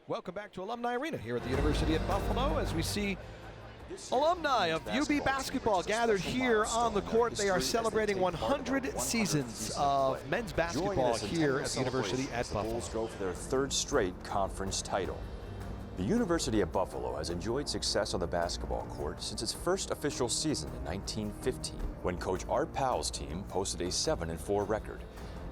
Welcome back to Alumni Arena here at the University at Buffalo as we see alumni of UB basketball gathered here on the court. They are celebrating 100 seasons of men's basketball here at the University at Buffalo. The Bulls go for their third straight conference title. The University of Buffalo has enjoyed success on the basketball court since its first official season in 1915, when Coach Art Powell's team posted a 7-4 record.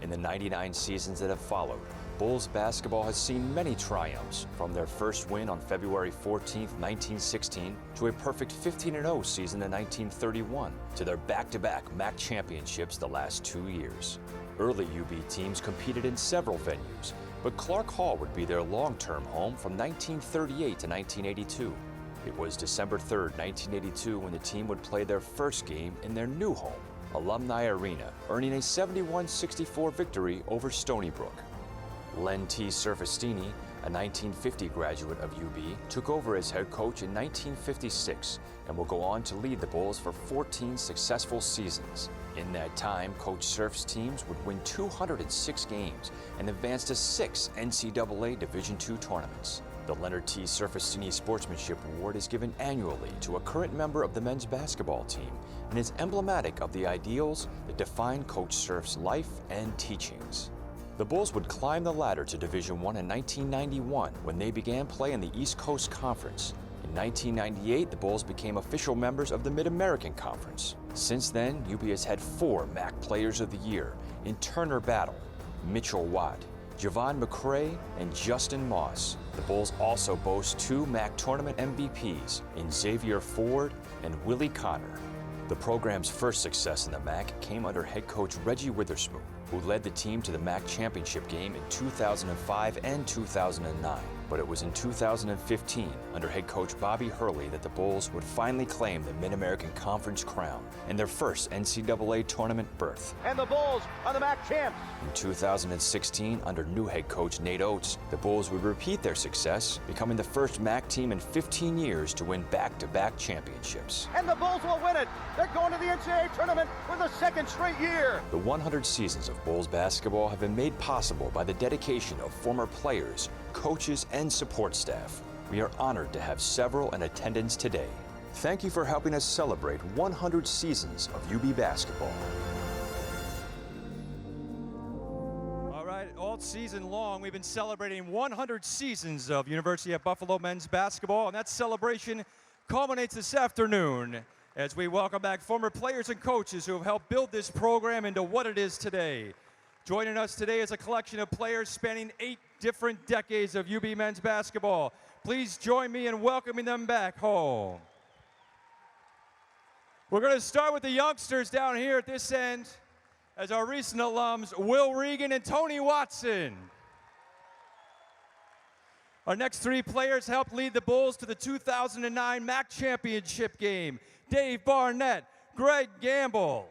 In the 99 seasons that have followed, Bulls basketball has seen many triumphs, from their first win on February 14, 1916, to a perfect 15-0 season in 1931, to their back-to-back MAC championships the last 2 years. Early UB teams competed in several venues, but Clark Hall would be their long-term home from 1938 to 1982. It was December 3, 1982, when the team would play their first game in their new home, Alumni Arena, earning a 71-64 victory over Stony Brook. Len T. Surfestini, a 1950 graduate of UB, took over as head coach in 1956 and will go on to lead the Bulls for 14 successful seasons. In that time, Coach Surf's teams would win 206 games and advance to 6 NCAA Division II tournaments. The Leonard T. Surfestini Sportsmanship Award is given annually to a current member of the men's basketball team and is emblematic of the ideals that define Coach Surf's life and teachings. The Bulls would climb the ladder to Division I in 1991 when they began play in the East Coast Conference. In 1998, the Bulls became official members of the Mid-American Conference. Since then, UB has had 4 MAC Players of the Year in Turner Battle, Mitchell Watt, Javon McCray, and Justin Moss. The Bulls also boast 2 MAC tournament MVPs in Xavier Ford and Willie Connor. The program's first success in the MAC came under head coach Reggie Witherspoon, who led the team to the MAC championship game in 2005 and 2009. But it was in 2015, under head coach Bobby Hurley, that the Bulls would finally claim the Mid-American Conference crown and their first NCAA tournament berth. And the Bulls are the MAC champs. In 2016, under new head coach Nate Oates, the Bulls would repeat their success, becoming the first MAC team in 15 years to win back-to-back championships. And the Bulls will win it. They're going to the NCAA tournament for the 2nd straight year. The 100 seasons of Bulls basketball have been made possible by the dedication of former players, coaches, and support staff. We are honored to have several in attendance today. Thank you for helping us celebrate 100 seasons of UB basketball. All right, all season long, we've been celebrating 100 seasons of University at Buffalo men's basketball, and that celebration culminates this afternoon as we welcome back former players and coaches who have helped build this program into what it is today. Joining us today is a collection of players spanning 8 different decades of UB men's basketball. Please join me in welcoming them back home. We're going to start with the youngsters down here at this end as our recent alums, Will Regan and Tony Watson. Our next 3 players helped lead the Bulls to the 2009 MAC championship game. Dave Barnett, Greg Gamble.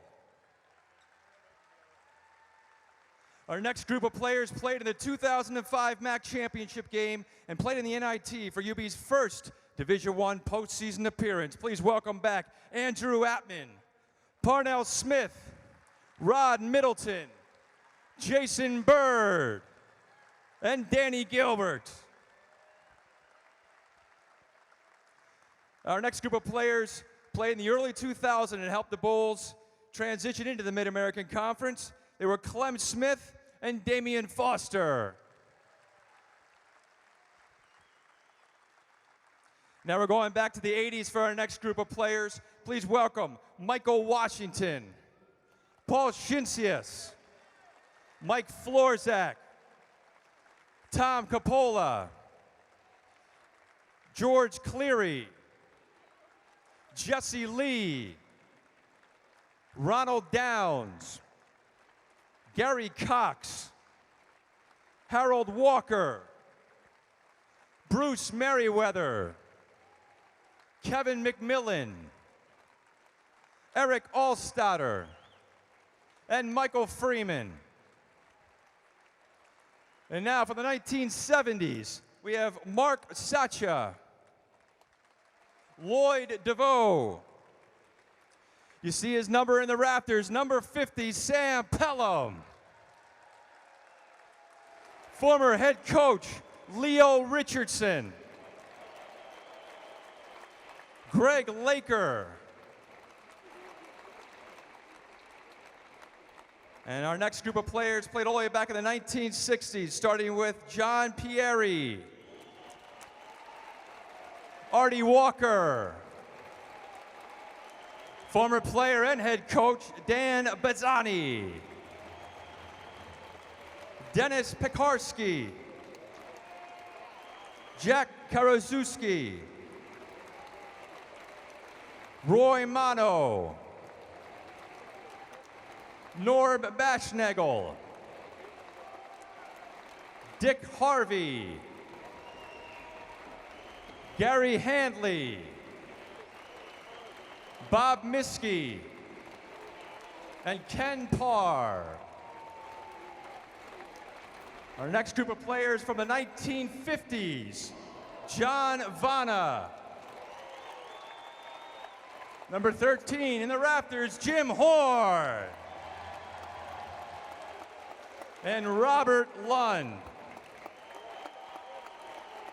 Our next group of players played in the 2005 MAC championship game and played in the NIT for UB's first Division I postseason appearance. Please welcome back Andrew Atman, Parnell Smith, Rod Middleton, Jason Bird, and Danny Gilbert. Our next group of players played in the early 2000s and helped the Bulls transition into the Mid-American Conference. They were Clem Smith and Damian Foster. Now we're going back to the 80s for our next group of players. Please welcome Michael Washington, Paul Shinsius, Mike Florzak, Tom Capola, George Cleary, Jesse Lee, Ronald Downs, Gary Cox, Harold Walker, Bruce Merriweather, Kevin McMillan, Eric Allstatter, and Michael Freeman. And now for the 1970s, we have Mark Sacha, Lloyd DeVoe. You see his number in the rafters, number 50, Sam Pelham. Former head coach Leo Richardson, Greg Laker. And our next group of players played all the way back in the 1960s, starting with John Pieri, Artie Walker, former player and head coach Dan Bazzani, Dennis Pekarski, Jack Karaszewski, Roy Mano, Norb Baschnagel, Dick Harvey, Gary Handley, Bob Miskey, and Ken Parr. Our next group of players from the 1950s, John Vanna. Number 13 in the rafters, Jim Horn. And Robert Lund.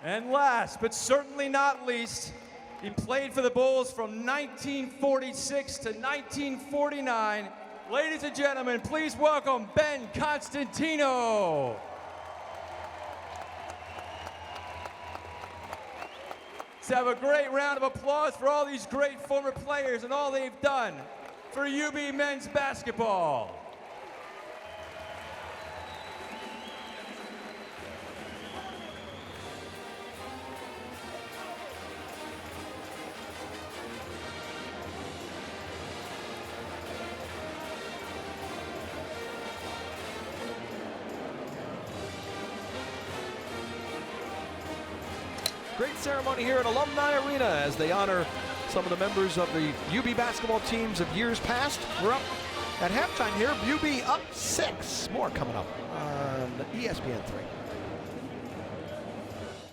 And last, but certainly not least, he played for the Bulls from 1946 to 1949. Ladies and gentlemen, please welcome Ben Constantino. Let's have a great round of applause for all these great former players and all they've done for UB men's basketball. Great ceremony here at Alumni Arena as they honor some of the members of the UB basketball teams of years past. We're up at halftime here. UB up 6. More coming up on ESPN 3.